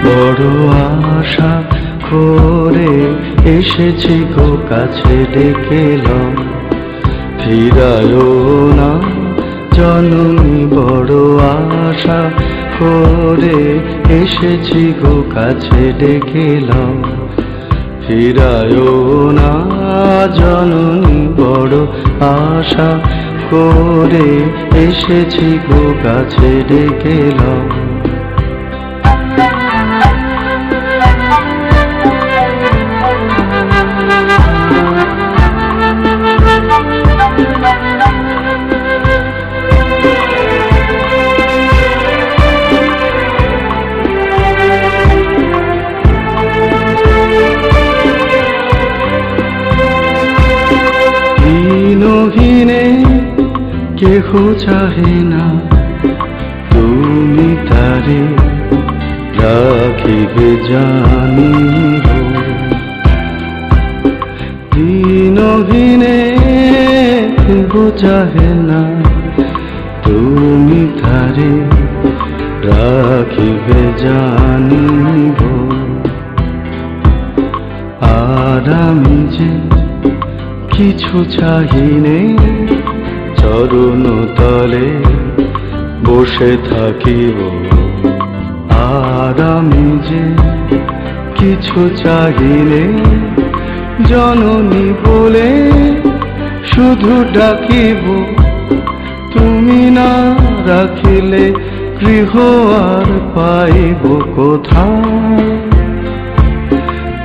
বড় আশা করে এসেছি গো কাছে ডেকেল ফিরায়ও না জননী। বড় আশা করে এসেছি গো কাছে ডেকেল ফিরায়ও না জননী। বড় আশা করে এসেছি গো কাছে ডেকেল। হীনে কেহ চাহে না তুমি তারে রাখিবে জানিব। হীনে কেহ চাহে না তুমি তারে রাখিবে জানিব। আর আমি যে কিছু চাহিনে চরণ তলে বসে থাকিব। আর আমি যে কিছু চাহিনে জননী বলে শুধু ডাকিব। তুমি না রাখিলে গৃহ আর পাইব কোথায়?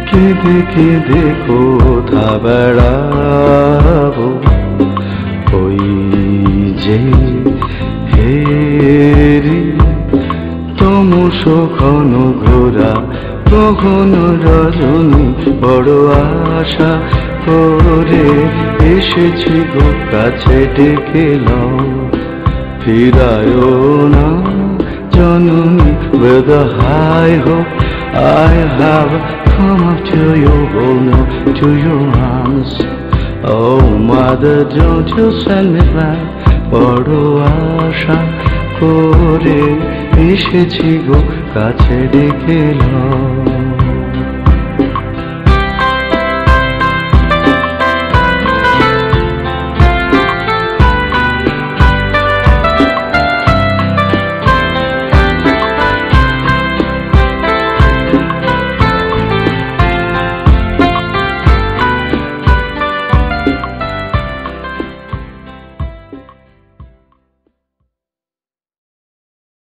কেঁদে কেঁদে কোথা বেড়াবো ওই যে হেরি তমস ঘন ঘোরা গহন রজনী। বড় আশা করে এসেছি গো কাছে ডেকেল ফিরায়ও না জননী। With a high hope I have come up to your home, to your arms. Oh mother, don't you send me back. বড় আশা করে এসেছি গো কাছে ডেকেল।